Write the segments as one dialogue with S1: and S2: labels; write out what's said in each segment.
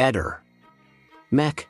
S1: Eder. Mech.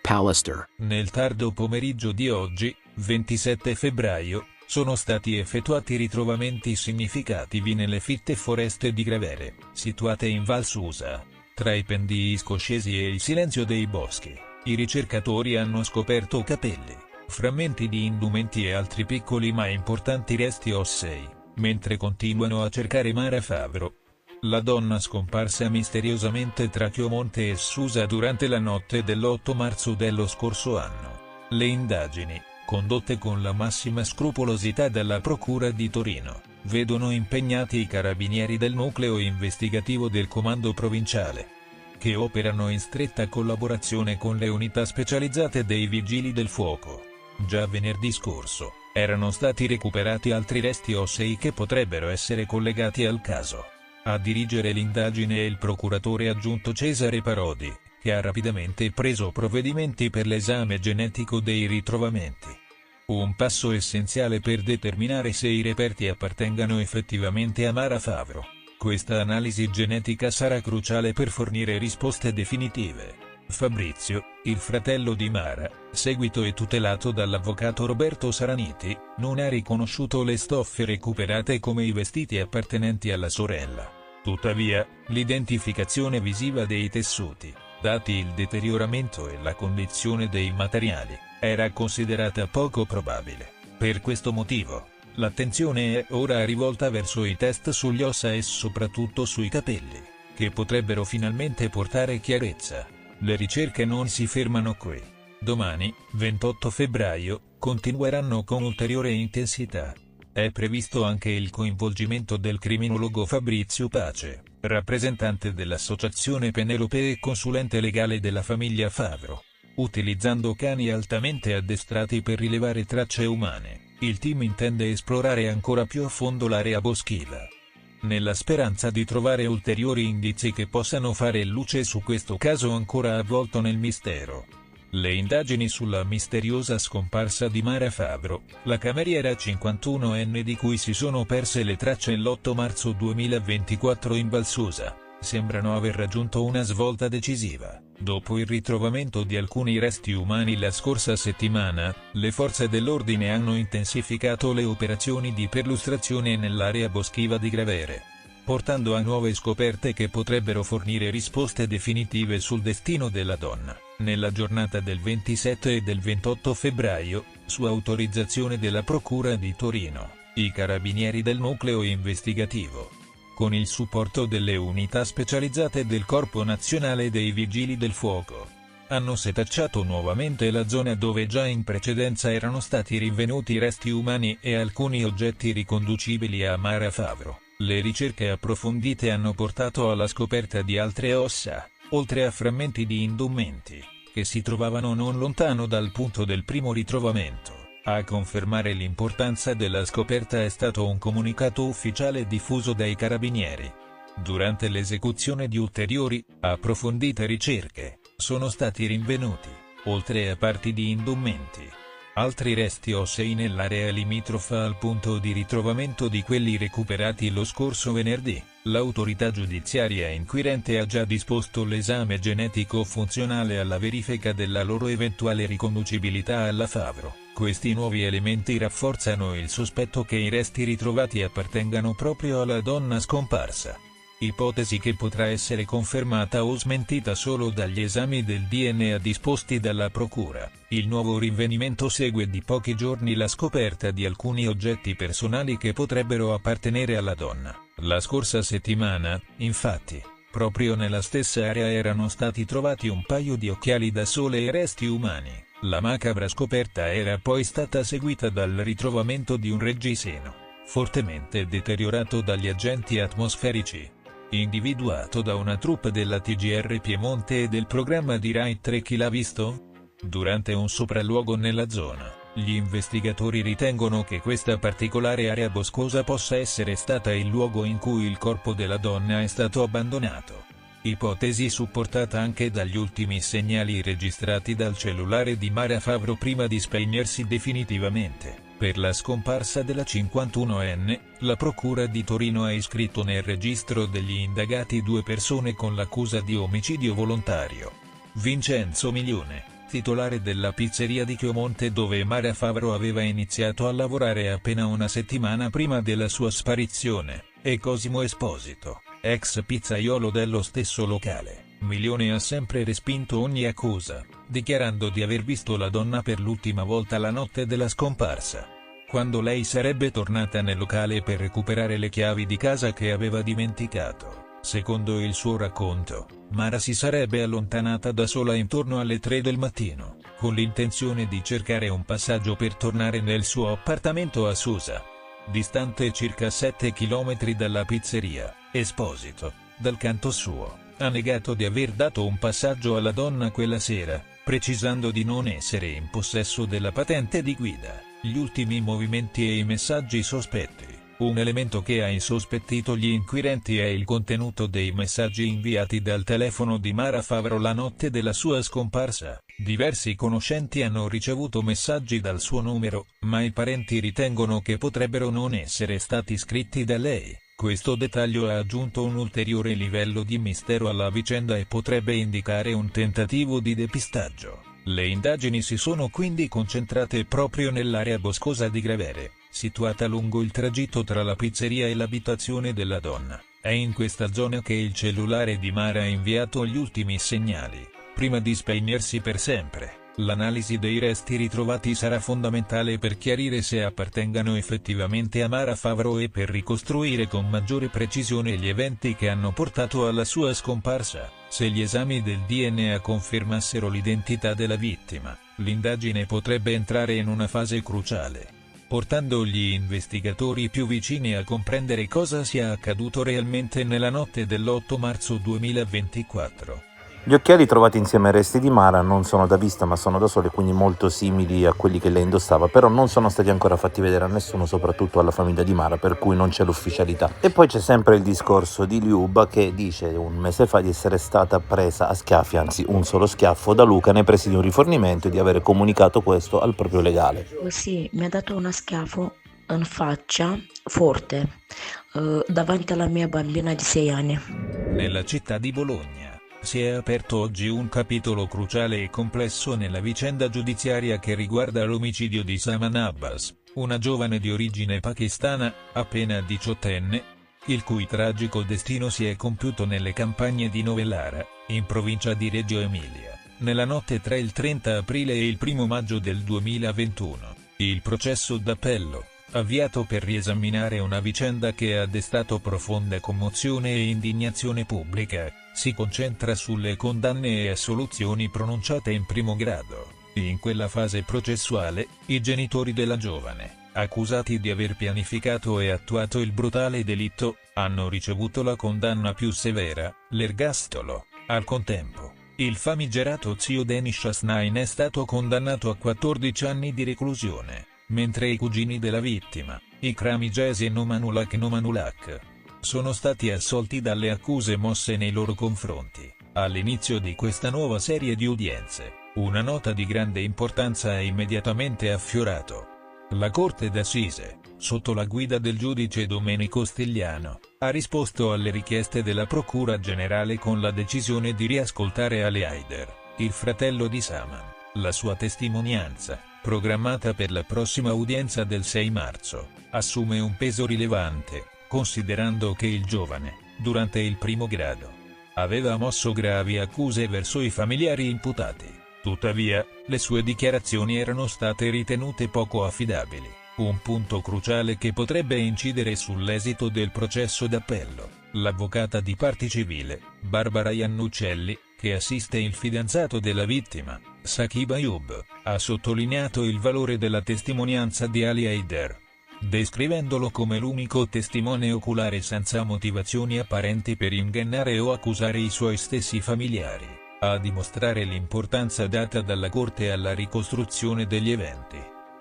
S1: Pallister.
S2: Nel tardo pomeriggio di oggi, 27 febbraio, sono stati effettuati ritrovamenti significativi nelle fitte foreste di Gravere, situate in Val Susa. Tra i pendii scoscesi e il silenzio dei boschi, i ricercatori hanno scoperto capelli, frammenti di indumenti e altri piccoli ma importanti resti ossei, mentre continuano a cercare Mara Favro. La donna scomparsa misteriosamente tra Chiomonte e Susa durante la notte dell'8 marzo dello scorso anno. Le indagini, condotte con la massima scrupolosità dalla Procura di Torino, vedono impegnati i carabinieri del nucleo investigativo del Comando Provinciale, che operano in stretta collaborazione con le unità specializzate dei Vigili del Fuoco. Già venerdì scorso, erano stati recuperati altri resti ossei che potrebbero essere collegati al caso. A dirigere l'indagine è il procuratore aggiunto Cesare Parodi, che ha rapidamente preso provvedimenti per l'esame genetico dei ritrovamenti. Un passo essenziale per determinare se i reperti appartengano effettivamente a Mara Favro. Questa analisi genetica sarà cruciale per fornire risposte definitive. Fabrizio, il fratello di Mara, seguito e tutelato dall'avvocato Roberto Saraniti, non ha riconosciuto le stoffe recuperate come i vestiti appartenenti alla sorella. Tuttavia, l'identificazione visiva dei tessuti, dati il deterioramento e la condizione dei materiali, era considerata poco probabile. Per questo motivo, l'attenzione è ora rivolta verso i test sugli ossa e soprattutto sui capelli, che potrebbero finalmente portare chiarezza. Le ricerche non si fermano qui. Domani, 28 febbraio, continueranno con ulteriore intensità. È previsto anche il coinvolgimento del criminologo Fabrizio Pace, rappresentante dell'Associazione Penelope e consulente legale della famiglia Favro. Utilizzando cani altamente addestrati per rilevare tracce umane, il team intende esplorare ancora più a fondo l'area boschiva, nella speranza di trovare ulteriori indizi che possano fare luce su questo caso ancora avvolto nel mistero. Le indagini sulla misteriosa scomparsa di Mara Favro, la cameriera 51enne di cui si sono perse le tracce l'8 marzo 2024 in Val Susa, sembrano aver raggiunto una svolta decisiva. Dopo il ritrovamento di alcuni resti umani la scorsa settimana, le forze dell'ordine hanno intensificato le operazioni di perlustrazione nell'area boschiva di Gravere, portando a nuove scoperte che potrebbero fornire risposte definitive sul destino della donna. Nella giornata del 27 e del 28 febbraio, su autorizzazione della Procura di Torino, i carabinieri del nucleo investigativo, con il supporto delle unità specializzate del Corpo Nazionale dei Vigili del Fuoco, hanno setacciato nuovamente la zona dove già in precedenza erano stati rinvenuti resti umani e alcuni oggetti riconducibili a Mara Favro. Le ricerche approfondite hanno portato alla scoperta di altre ossa, oltre a frammenti di indumenti, che si trovavano non lontano dal punto del primo ritrovamento. A confermare l'importanza della scoperta è stato un comunicato ufficiale diffuso dai carabinieri. Durante l'esecuzione di ulteriori, approfondite ricerche, sono stati rinvenuti, oltre a parti di indumenti, altri resti ossei nell'area limitrofa al punto di ritrovamento di quelli recuperati lo scorso venerdì. L'autorità giudiziaria inquirente ha già disposto l'esame genetico funzionale alla verifica della loro eventuale riconducibilità alla Favro. Questi nuovi elementi rafforzano il sospetto che i resti ritrovati appartengano proprio alla donna scomparsa. Ipotesi che potrà essere confermata o smentita solo dagli esami del DNA disposti dalla Procura. Il nuovo rinvenimento segue di pochi giorni la scoperta di alcuni oggetti personali che potrebbero appartenere alla donna. La scorsa settimana, infatti, proprio nella stessa area erano stati trovati un paio di occhiali da sole e resti umani. La macabra scoperta era poi stata seguita dal ritrovamento di un reggiseno, fortemente deteriorato dagli agenti atmosferici, individuato da una troupe della TGR Piemonte e del programma di Rai 3 Chi l'ha visto? Durante un sopralluogo nella zona, gli investigatori ritengono che questa particolare area boscosa possa essere stata il luogo in cui il corpo della donna è stato abbandonato. Ipotesi supportata anche dagli ultimi segnali registrati dal cellulare di Mara Favro prima di spegnersi definitivamente. Per la scomparsa della 51enne, la Procura di Torino ha iscritto nel registro degli indagati 2 persone con l'accusa di omicidio volontario. Vincenzo Milione, titolare della pizzeria di Chiomonte dove Mara Favaro aveva iniziato a lavorare appena una settimana prima della sua sparizione, e Cosimo Esposito, ex pizzaiolo dello stesso locale. Milione ha sempre respinto ogni accusa, dichiarando di aver visto la donna per l'ultima volta la notte della scomparsa, quando lei sarebbe tornata nel locale per recuperare le chiavi di casa che aveva dimenticato. Secondo il suo racconto, Mara si sarebbe allontanata da sola intorno alle 3 del mattino, con l'intenzione di cercare un passaggio per tornare nel suo appartamento a Susa, distante circa 7 km dalla pizzeria. Esposito, dal canto suo, ha negato di aver dato un passaggio alla donna quella sera, precisando di non essere in possesso della patente di guida. Gli ultimi movimenti e i messaggi sospetti. Un elemento che ha insospettito gli inquirenti è il contenuto dei messaggi inviati dal telefono di Mara Favaro la notte della sua scomparsa. Diversi conoscenti hanno ricevuto messaggi dal suo numero, ma i parenti ritengono che potrebbero non essere stati scritti da lei. Questo dettaglio ha aggiunto un ulteriore livello di mistero alla vicenda e potrebbe indicare un tentativo di depistaggio. Le indagini si sono quindi concentrate proprio nell'area boscosa di Gravere, situata lungo il tragitto tra la pizzeria e l'abitazione della donna. È in questa zona che il cellulare di Mara ha inviato gli ultimi segnali, prima di spegnersi per sempre. L'analisi dei resti ritrovati sarà fondamentale per chiarire se appartengano effettivamente a Mara Favaro e per ricostruire con maggiore precisione gli eventi che hanno portato alla sua scomparsa. Se gli esami del DNA confermassero l'identità della vittima, l'indagine potrebbe entrare in una fase cruciale, portando gli investigatori più vicini a comprendere cosa sia accaduto realmente nella notte dell'8 marzo 2024.
S3: Gli occhiali trovati insieme ai resti di Mara non sono da vista ma sono da sole, quindi molto simili a quelli che lei indossava, però non sono stati ancora fatti vedere a nessuno, soprattutto alla famiglia di Mara, per cui non c'è l'ufficialità. E poi c'è sempre il discorso di Liuba che dice un mese fa di essere stata presa a schiaffi, anzi un solo schiaffo, da Luca nei pressi di un rifornimento e di avere comunicato questo al proprio legale.
S4: Sì, mi ha dato uno schiaffo in faccia, forte, davanti alla mia bambina di 6 anni.
S2: Nella città di Bologna si è aperto oggi un capitolo cruciale e complesso nella vicenda giudiziaria che riguarda l'omicidio di Saman Abbas, una giovane di origine pakistana, appena 18enne, il cui tragico destino si è compiuto nelle campagne di Novellara, in provincia di Reggio Emilia, nella notte tra il 30 aprile e il 1 maggio del 2021. Il processo d'appello, avviato per riesaminare una vicenda che ha destato profonda commozione e indignazione pubblica, si concentra sulle condanne e assoluzioni pronunciate in primo grado. In quella fase processuale, i genitori della giovane, accusati di aver pianificato e attuato il brutale delitto, hanno ricevuto la condanna più severa, l'ergastolo. Al contempo, il famigerato zio Denish Hasnain è stato condannato a 14 anni di reclusione, mentre i cugini della vittima, Ikram Ijaz e Nomanulak, sono stati assolti dalle accuse mosse nei loro confronti. All'inizio di questa nuova serie di udienze, una nota di grande importanza ha immediatamente affiorato. La Corte d'Assise, sotto la guida del giudice Domenico Stigliano, ha risposto alle richieste della Procura Generale con la decisione di riascoltare Ali Haider, il fratello di Saman. La sua testimonianza, programmata per la prossima udienza del 6 marzo, assume un peso rilevante, considerando che il giovane, durante il primo grado, aveva mosso gravi accuse verso i familiari imputati. Tuttavia, le sue dichiarazioni erano state ritenute poco affidabili, un punto cruciale che potrebbe incidere sull'esito del processo d'appello. L'avvocata di parte civile, Barbara Iannuccelli, che assiste il fidanzato della vittima, Saqib Ayub, ha sottolineato il valore della testimonianza di Ali Haider, descrivendolo come l'unico testimone oculare senza motivazioni apparenti per ingannare o accusare i suoi stessi familiari, a dimostrare l'importanza data dalla Corte alla ricostruzione degli eventi.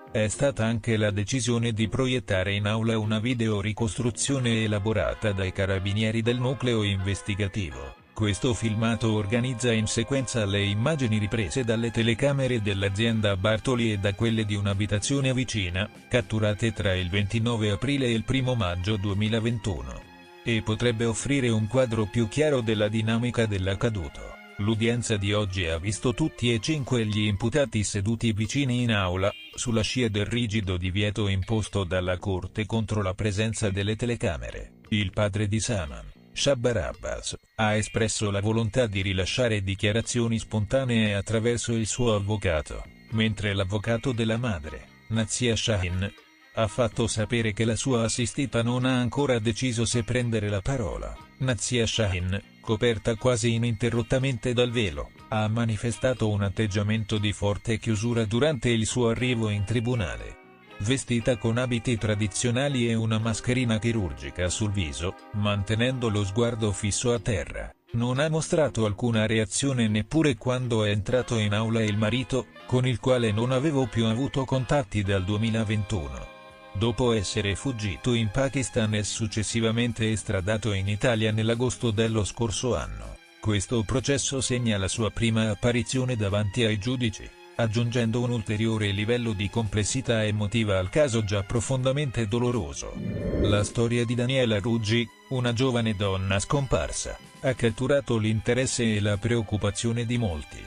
S2: È stata anche la decisione di proiettare in aula una videoricostruzione elaborata dai carabinieri del nucleo investigativo, Questo filmato organizza in sequenza le immagini riprese dalle telecamere dell'azienda Bartoli e da quelle di un'abitazione vicina, catturate tra il 29 aprile e il 1 maggio 2021. E potrebbe offrire un quadro più chiaro della dinamica dell'accaduto. L'udienza di oggi ha visto tutti e 5 gli imputati seduti vicini in aula, sulla scia del rigido divieto imposto dalla Corte contro la presenza delle telecamere. Il padre di Saman, Shabbar Abbas, ha espresso la volontà di rilasciare dichiarazioni spontanee attraverso il suo avvocato, mentre l'avvocato della madre, Nazia Shahin, ha fatto sapere che la sua assistita non ha ancora deciso se prendere la parola. Nazia Shahin, coperta quasi ininterrottamente dal velo, ha manifestato un atteggiamento di forte chiusura durante il suo arrivo in tribunale. Vestita con abiti tradizionali e una mascherina chirurgica sul viso, mantenendo lo sguardo fisso a terra, non ha mostrato alcuna reazione neppure quando è entrato in aula il marito, con il quale non avevo più avuto contatti dal 2021. Dopo essere fuggito in Pakistan e successivamente estradato in Italia nell'agosto dello scorso anno, questo processo segna la sua prima apparizione davanti ai giudici, aggiungendo un ulteriore livello di complessità emotiva al caso già profondamente doloroso. La storia di Daniela Ruggi, una giovane donna scomparsa, ha catturato l'interesse e la preoccupazione di molti,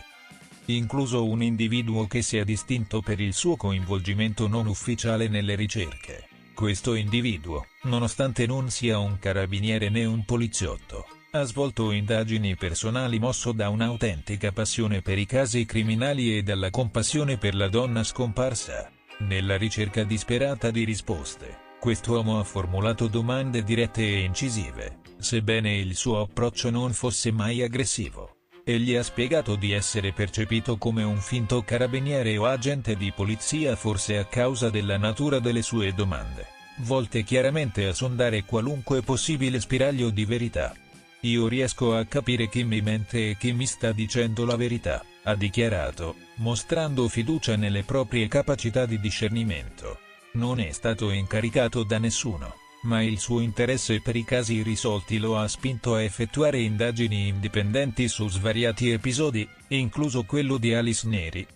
S2: incluso un individuo che si è distinto per il suo coinvolgimento non ufficiale nelle ricerche. Questo individuo, nonostante non sia un carabiniere né un poliziotto, ha svolto indagini personali mosso da un'autentica passione per i casi criminali e dalla compassione per la donna scomparsa. Nella ricerca disperata di risposte, quest'uomo ha formulato domande dirette e incisive, sebbene il suo approccio non fosse mai aggressivo. Egli ha spiegato di essere percepito come un finto carabiniere o agente di polizia forse a causa della natura delle sue domande, volte chiaramente a sondare qualunque possibile spiraglio di verità. Io riesco a capire chi mi mente e chi mi sta dicendo la verità, ha dichiarato, mostrando fiducia nelle proprie capacità di discernimento. Non è stato incaricato da nessuno, ma il suo interesse per i casi irrisolti lo ha spinto a effettuare indagini indipendenti su svariati episodi, incluso quello di Alice Neri,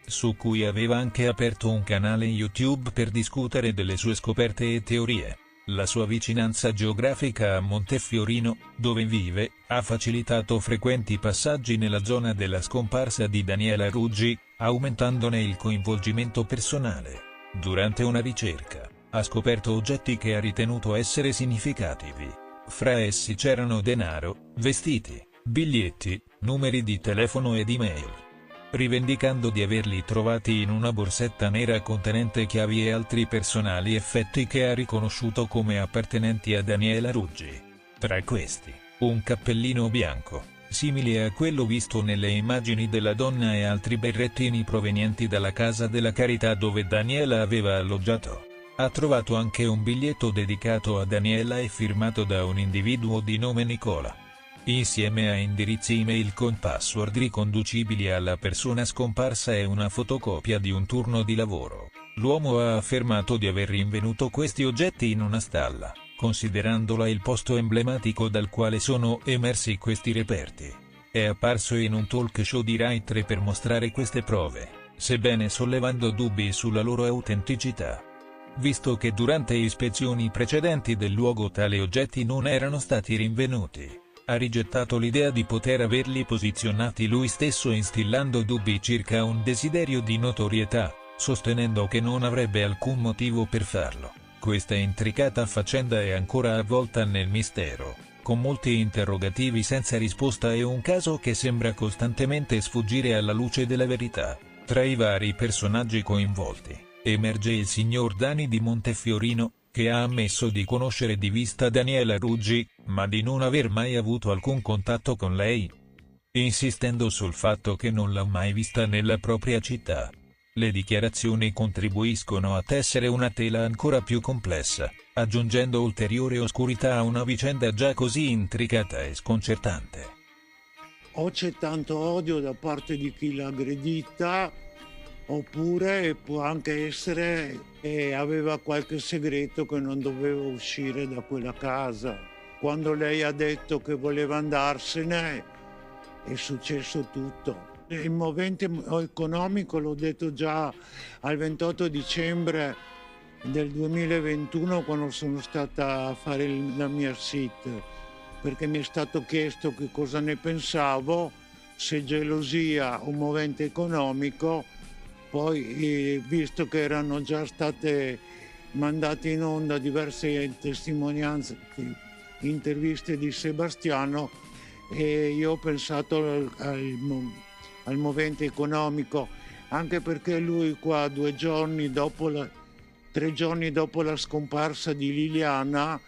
S2: su cui aveva anche aperto un canale YouTube per discutere delle sue scoperte e teorie. La sua vicinanza geografica a Montefiorino, dove vive, ha facilitato frequenti passaggi nella zona della scomparsa di Daniela Ruggi, aumentandone il coinvolgimento personale. Durante una ricerca, ha scoperto oggetti che ha ritenuto essere significativi. Fra essi c'erano denaro, vestiti, biglietti, numeri di telefono ed email, rivendicando di averli trovati in una borsetta nera contenente chiavi e altri personali effetti che ha riconosciuto come appartenenti a Daniela Ruggi. Tra questi, un cappellino bianco, simile a quello visto nelle immagini della donna e altri berrettini provenienti dalla casa della carità dove Daniela aveva alloggiato. Ha trovato anche un biglietto dedicato a Daniela e firmato da un individuo di nome Nicola, insieme a indirizzi email con password riconducibili alla persona scomparsa e una fotocopia di un turno di lavoro. L'uomo ha affermato di aver rinvenuto questi oggetti in una stalla, considerandola il posto emblematico dal quale sono emersi questi reperti. È apparso in un talk show di Rai 3 per mostrare queste prove, sebbene sollevando dubbi sulla loro autenticità, visto che durante ispezioni precedenti del luogo tali oggetti non erano stati rinvenuti. Ha rigettato l'idea di poter averli posizionati lui stesso instillando dubbi circa un desiderio di notorietà, sostenendo che non avrebbe alcun motivo per farlo. Questa intricata faccenda è ancora avvolta nel mistero, con molti interrogativi senza risposta e un caso che sembra costantemente sfuggire alla luce della verità. Tra i vari personaggi coinvolti, emerge il signor Dani di Montefiorino, che ha ammesso di conoscere di vista Daniela Ruggi, ma di non aver mai avuto alcun contatto con lei, insistendo sul fatto che non l'ha mai vista nella propria città. Le dichiarazioni contribuiscono a tessere una tela ancora più complessa, aggiungendo ulteriore oscurità a una vicenda già così intricata e sconcertante.
S5: O c'è tanto odio da parte di chi l'ha aggredita, oppure può anche essere che aveva qualche segreto che non doveva uscire da quella casa. Quando lei ha detto che voleva andarsene, è successo tutto. Il movente economico l'ho detto già al 28 dicembre del 2021 quando sono stata a fare la mia SIT, perché mi è stato chiesto che cosa ne pensavo, se gelosia o movente economico. Poi, visto che erano già state mandate in onda diverse testimonianze, interviste di Sebastiano, e io ho pensato al movente economico, anche perché lui qua 3 giorni dopo la scomparsa di Liliana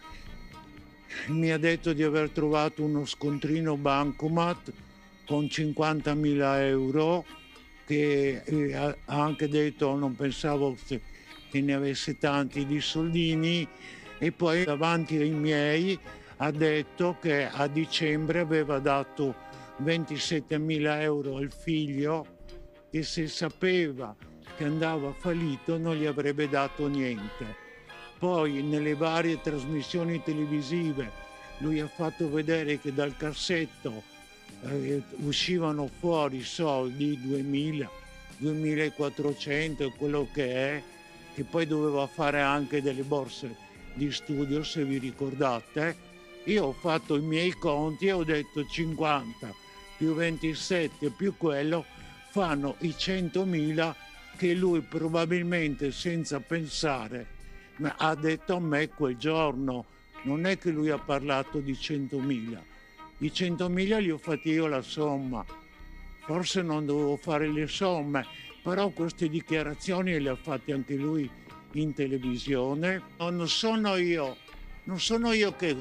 S5: mi ha detto di aver trovato uno scontrino bancomat con 50.000 euro, che ha anche detto non pensavo che ne avesse tanti di soldini, e poi davanti ai miei ha detto che a dicembre aveva dato 27.000 euro al figlio e se sapeva che andava fallito non gli avrebbe dato niente. Poi nelle varie trasmissioni televisive lui ha fatto vedere che dal cassetto uscivano fuori soldi, 2.000, 2.400, quello che è, che poi doveva fare anche delle borse di studio, se vi ricordate. Io ho fatto i miei conti e ho detto 50 più 27 più quello fanno i 100.000 che lui probabilmente senza pensare ha detto a me quel giorno. Non è che lui ha parlato di 100.000. I 100.000 li ho fatti io la somma. Forse non dovevo fare le somme, però queste dichiarazioni le ha fatte anche lui in televisione. Non sono io che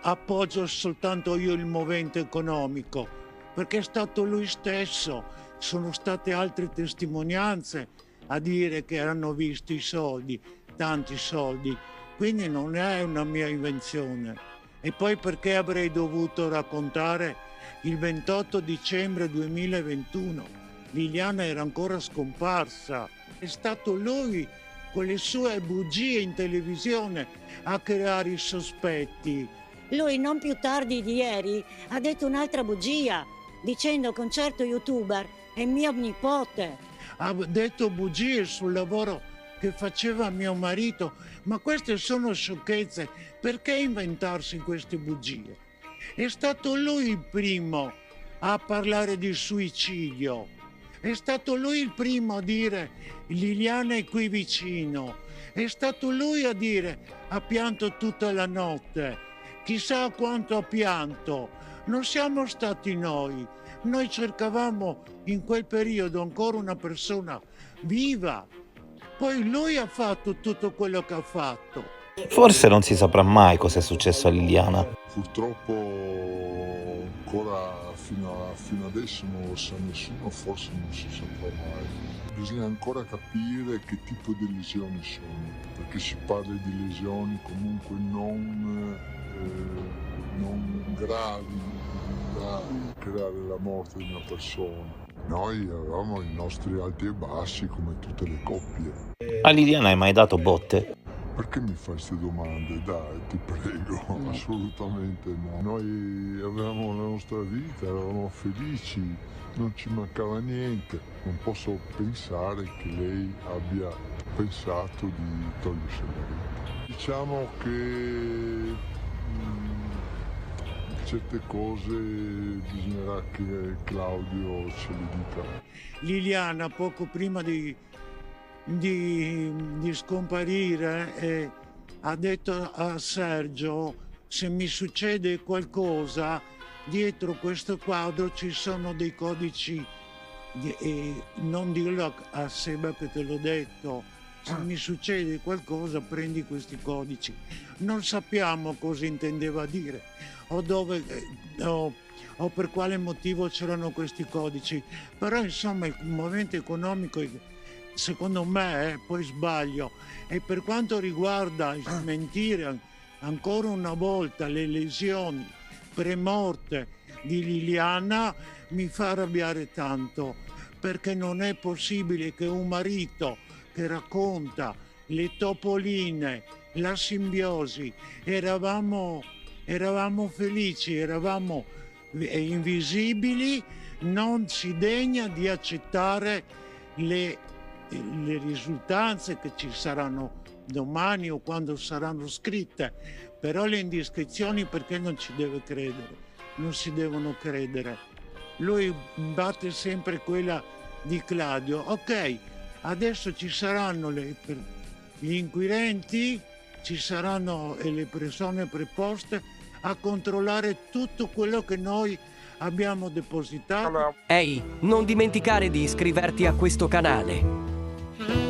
S5: appoggio soltanto io il movente economico, perché è stato lui stesso, sono state altre testimonianze a dire che hanno visto i soldi, tanti soldi, quindi non è una mia invenzione. E poi perché avrei dovuto raccontare il 28 dicembre 2021? Liliana era ancora scomparsa. È stato lui con le sue bugie in televisione a creare i sospetti.
S6: Lui non più tardi di ieri ha detto un'altra bugia, dicendo che un certo youtuber è mio nipote.
S5: Ha detto bugie sul lavoro che faceva mio marito, ma queste sono sciocchezze. Perché inventarsi queste bugie? È stato lui il primo a parlare di suicidio. È stato lui il primo a dire Liliana è qui vicino. È stato lui a dire ha pianto tutta la notte. Chissà quanto ha pianto. Non siamo stati noi. Noi cercavamo in quel periodo ancora una persona viva. Poi lui ha fatto tutto quello che ha fatto.
S3: Forse non si saprà mai cosa è successo a Liliana.
S7: Purtroppo ancora fino adesso non lo sa nessuno, forse non si saprà mai. Bisogna ancora capire che tipo di lesioni sono, perché si parla di lesioni comunque non gravi da creare la morte di una persona. Noi avevamo i nostri alti e bassi come tutte le coppie.
S3: A Liliana hai mai dato botte?
S7: Perché mi fai queste domande? Dai, ti prego, assolutamente no. Noi avevamo la nostra vita, eravamo felici, non ci mancava niente. Non posso pensare che lei abbia pensato di togliersi la vita. Diciamo che certe cose bisognerà che Claudio ce le dica.
S5: Liliana poco prima di scomparire ha detto a Sergio: se mi succede qualcosa dietro questo quadro ci sono dei codici, non dirlo a Seba che te l'ho detto, se mi succede qualcosa prendi questi codici. Non sappiamo cosa intendeva dire o dove o per quale motivo c'erano questi codici, però insomma il movente economico secondo me, poi sbaglio, e per quanto riguarda il smentire ancora una volta le lesioni premorte di Liliana, mi fa arrabbiare tanto, perché non è possibile che un marito che racconta le topoline, la simbiosi, eravamo felici, eravamo e invisibili, non si degna di accettare le risultanze che ci saranno domani o quando saranno scritte, però le indiscrezioni perché non ci deve credere, non si devono credere. Lui batte sempre quella di Claudio. Ok, adesso ci saranno gli inquirenti, ci saranno le persone preposte a controllare tutto quello che noi abbiamo depositato.
S8: Ehi, non dimenticare di iscriverti a questo canale.